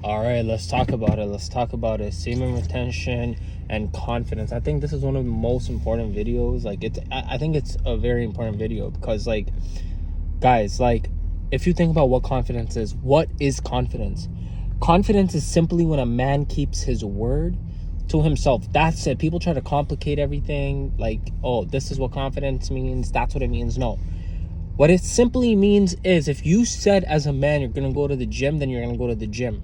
All right, let's talk about it. Semen retention and confidence. I think this is one of the most important videos. I think it's a very important video because, guys, if you think about what confidence is, what is confidence? Confidence is simply when a man keeps his word to himself. That's it. People try to complicate everything. Oh, this is what confidence means. That's what it means. No. What it simply means is if you said as a man you're going to go to the gym, then you're going to go to the gym.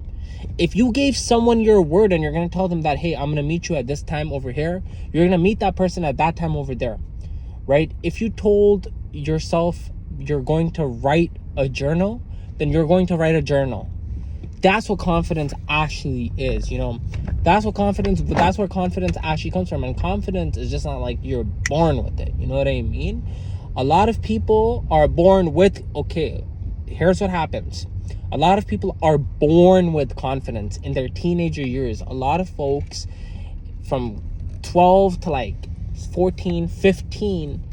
If you gave someone your word and you're going to tell them that, hey, I'm going to meet you at this time over here, you're going to meet that person at that time over there, right? If you told yourself you're going to write a journal, then you're going to write a journal. That's what confidence actually is, that's where confidence actually comes from. And confidence is just not like you're born with it. You know what I mean? A lot of people are born with, here's what happens. A lot of people are born with confidence in their teenager years. A lot of folks from 12 to 14, 15,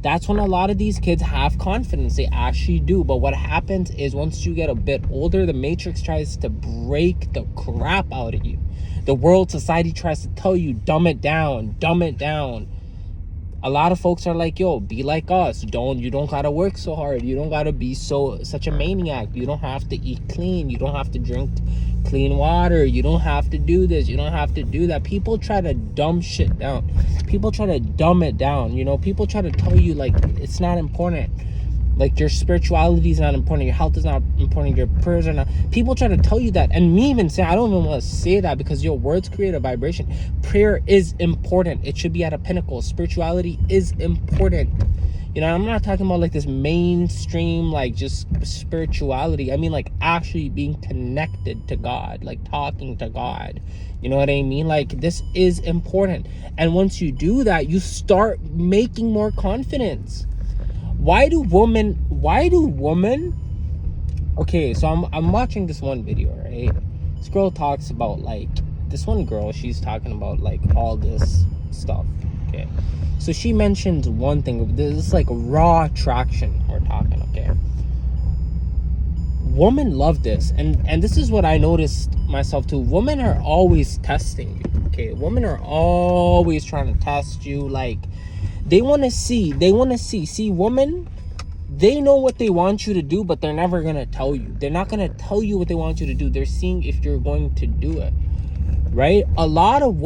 that's when a lot of these kids have confidence. They actually do. But what happens is once you get a bit older, the matrix tries to break the crap out of you. The world, society tries to tell you, dumb it down. A lot of folks are like, yo, be like us. You don't gotta work so hard. You don't gotta be such a maniac. You don't have to eat clean. You don't have to drink clean water. You don't have to do this. You don't have to do that. People try to dumb shit down. People try to dumb it down. People try to tell you it's not important. Your spirituality is not important. Your health is not important. Your prayers are not. People try to tell you that. And me even say, I don't even want to say that because your words create a vibration. Prayer is important. It should be at a pinnacle. Spirituality is important. I'm not talking about this mainstream, just spirituality. I mean, actually being connected to God, talking to God. You know what I mean? This is important. And once you do that, you start making more confidence. Why do women okay, so I'm watching this one video, right? This girl talks about this one girl, she's talking about all this stuff. Okay, so she mentions one thing. This is raw attraction we're talking. Okay, women love this, and this is what I noticed myself too. Women are always testing you. Okay, women are always trying to test you. They want to see. See, women, they know what they want you to do, but they're never going to tell you. They're not going to tell you what they want you to do. They're seeing if you're going to do it, right? A lot of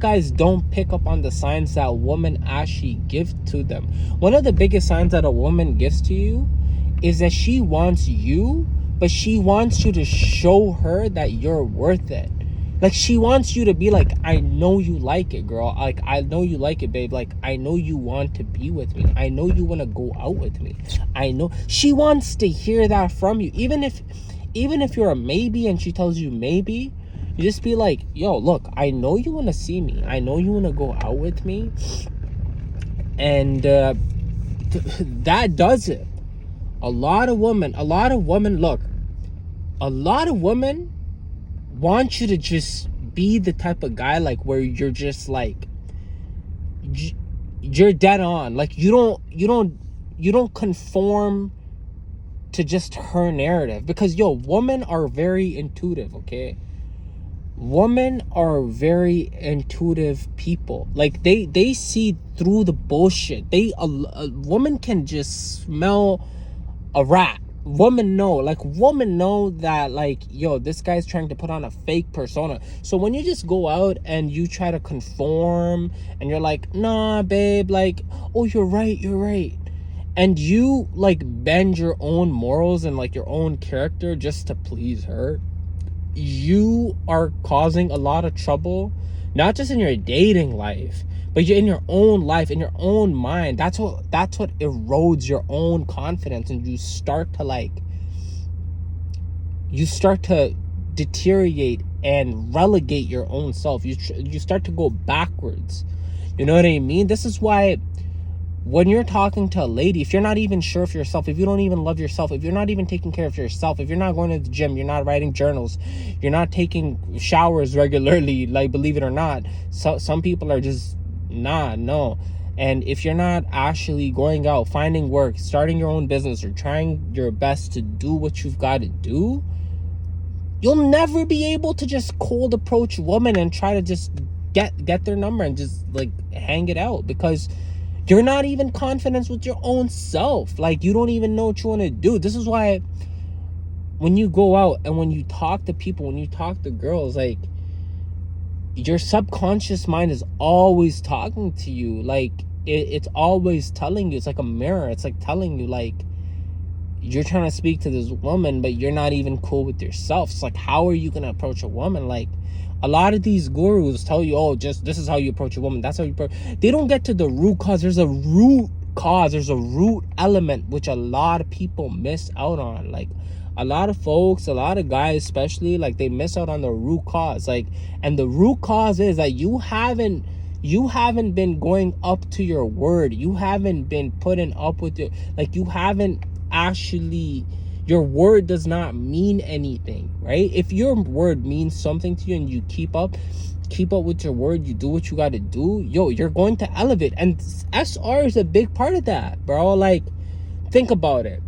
guys don't pick up on the signs that women actually give to them. One of the biggest signs that a woman gives to you is that she wants you, but she wants you to show her that you're worth it. She wants you to be I know you like it, girl. I know you like it, babe. I know you want to be with me. I know you want to go out with me. I know. She wants to hear that from you. Even if you're a maybe and she tells you maybe, you just be like, yo, look, I know you want to see me. I know you want to go out with me. And that does it. A lot of women, look, a lot of women want you to just be the type of guy where you're just you're dead on. You don't conform to just her narrative, because women are very intuitive. Okay, women are very intuitive people. They see through the bullshit. A woman can just smell a rat. Women know that this guy's trying to put on a fake persona. So when you just go out and you try to conform and you're like, nah, babe, oh, you're right, and you bend your own morals and your own character just to please her, you are causing a lot of trouble, not just in your dating life, but you're in your own life, in your own mind. That's what erodes your own confidence, and you start to deteriorate and relegate your own self. You start to go backwards. You know what I mean? This is why when you're talking to a lady, if you're not even sure of yourself, if you don't even love yourself, if you're not even taking care of yourself, if you're not going to the gym, you're not writing journals, you're not taking showers regularly, believe it or not, some people are just no. And if you're not actually going out, finding work, starting your own business, or trying your best to do what you've got to do, You'll never be able to just cold approach a woman and try to just get their number and just like hang it out, because you're not even confident with your own self. Like, you don't even know what you want to do. This is why when you go out and when you talk to people, when you talk to girls, like, your subconscious mind is always talking to you. Like, it's always telling you. It's like a mirror. It's like telling you, like, you're trying to speak to this woman, but you're not even cool with yourself. It's like, how are you going to approach a woman? Like, a lot of these gurus tell you, oh, just this is how you approach a woman. That's how you approach. They don't get to the root cause. There's a root cause. There's a root element, which a lot of people miss out on. Like, a lot of folks, a lot of guys especially, like, they miss out on the root cause. Like, and the root cause is that you haven't been going up to your word. You haven't been putting up with your, like, you haven't actually, your word does not mean anything, right? If your word means something to you and you keep up with your word, you do what you got to do, yo, you're going to elevate. And SR is a big part of that, bro. Like, think about it.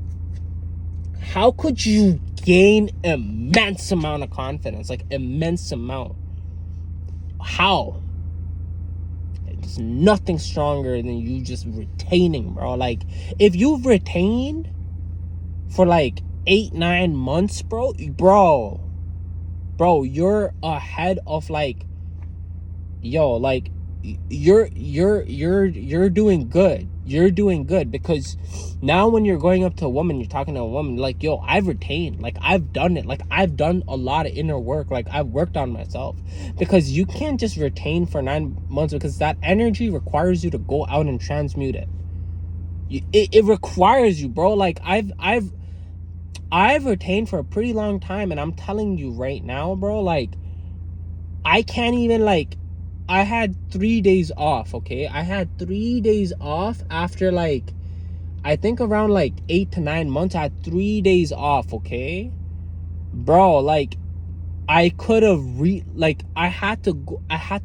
How could you gain immense amount of confidence? Like, immense amount. How? There's nothing stronger than you just retaining, bro. Like, if you've retained for like 8-9 months, bro, you're ahead of, like, yo, like, you're doing good. You're doing good, because now when you're going up to a woman, you're talking to a woman, like, yo, I've retained, like, I've done it, like, I've done a lot of inner work, like, I've worked on myself. Because you can't just retain for 9 months, because that energy requires you to go out and transmute it. It requires you, bro. Like, I've retained for a pretty long time, and I'm telling you right now, bro, like, I can't even, like, I had 3 days off, okay? I had 3 days off after, like, I think around, like, 8 to 9 months. I had 3 days off, okay? Bro, like, I could have I had to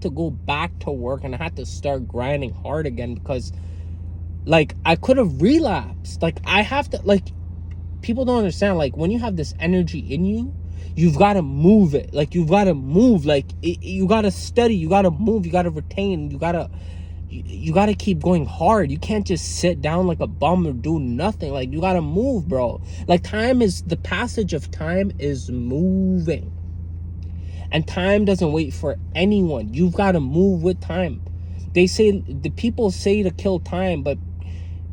go back to work, and I had to start grinding hard again, because, like, I could have relapsed. Like, I have to, like, people don't understand, like, when you have this energy in you, you've got to move it. Like, you've got to move. Like, you got to study. You got to move. You got to retain. You got to keep going hard. You can't just sit down like a bum or do nothing. Like, you got to move, bro. Like, the passage of time is moving. And time doesn't wait for anyone. You've got to move with time. The people say to kill time, but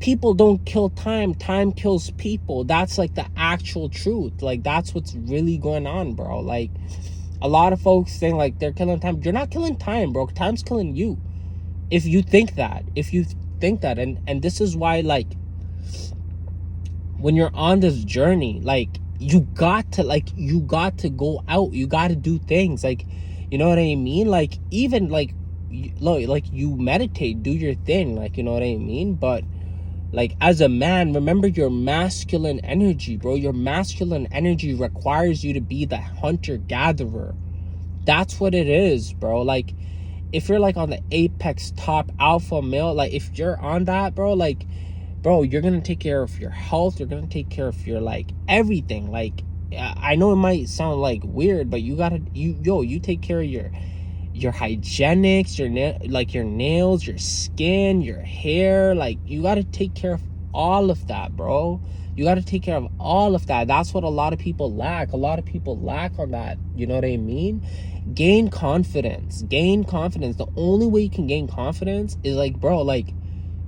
people don't kill time. Time kills people. That's, like, the actual truth. Like, that's what's really going on, bro. Like, a lot of folks saying, like, they're killing time. You're not killing time, bro. Time's killing you. If you think that. And this is why, like, when you're on this journey, like, you got to go out. You got to do things. Like, you know what I mean? Like, even, like, you meditate, do your thing. Like, you know what I mean? But, like, as a man, remember your masculine energy, bro. Your masculine energy requires you to be the hunter-gatherer. That's what it is, bro. Like, if you're, like, on the apex top alpha male, like, if you're on that, bro, like, bro, you're gonna take care of your health. You're gonna take care of your, like, everything. Like, I know it might sound, like, weird, but you take care of your hygienics, your nails, your skin, your hair. Like, you got to take care of all of that, bro. You got to take care of all of that. That's what a lot of people lack. A lot of people lack on that. You know what I mean? Gain confidence. The only way you can gain confidence is, like, bro, like,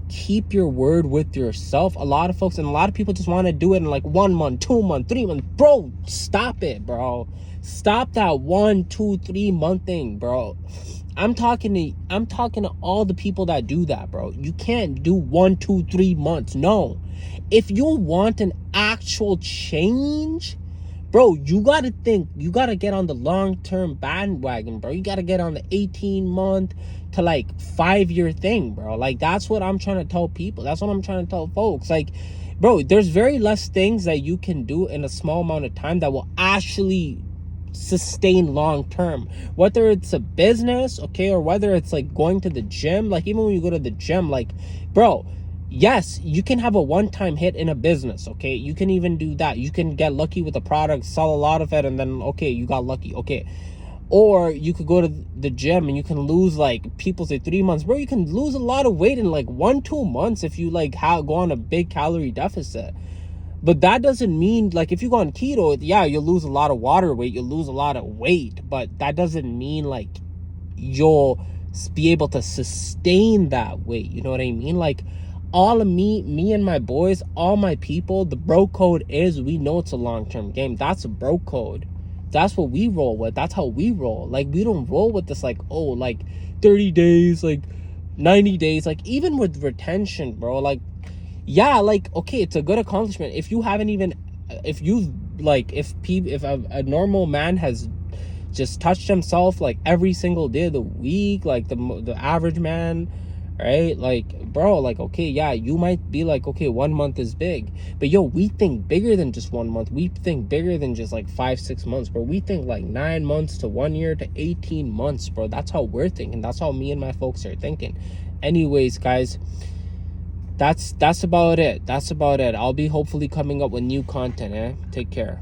keep your word with yourself. A lot of folks and a lot of people just want to do it in, like, 1 month, 2 months, 3 months. Bro, stop it, bro. Stop that 1, 2, 3 month thing, bro. I'm talking to all the people that do that, bro. You can't do 1, 2, 3 months. No. If you want an actual change, bro, you gotta get on the long-term bandwagon, bro. You gotta get on the 18-month to, like, 5-year thing, bro. Like, that's what I'm trying to tell people. That's what I'm trying to tell folks. Like, bro, there's very less things that you can do in a small amount of time that will actually sustain long term, whether it's a business, okay, or whether it's, like, going to the gym. Like, even when you go to the gym, like, bro, yes, you can have a one-time hit in a business, okay? You can even do that. You can get lucky with the product, sell a lot of it, and then, okay, you got lucky, okay. Or you could go to the gym and you can lose, like, people say 3 months. Bro, you can lose a lot of weight in, like, 1-2 months if you, like, go on a big calorie deficit. But that doesn't mean, like, if you go on keto, yeah, you'll lose a lot of water weight, you'll lose a lot of weight, but that doesn't mean, like, you'll be able to sustain that weight. You know what I mean? Like, all of me and my boys, all my people, the bro code is, we know it's a long-term game. That's a bro code. That's what we roll with. That's how we roll. Like, we don't roll with this, like, oh, like 30 days, like 90 days. Like, even with retention, bro, like, yeah, like, okay, it's a good accomplishment. If you haven't even, if you, like, if a normal man has just touched himself, like, every single day of the week, like the average man, right? Like, bro, like, okay, yeah, you might be like, okay, 1 month is big, but yo, we think bigger than just 1 month. We think bigger than just like 5-6 months, bro. We think like 9 months to 1 year to 18 months, bro. That's how we're thinking. That's how me and my folks are thinking. Anyways, guys, that's about it. I'll be hopefully coming up with new content. Take care.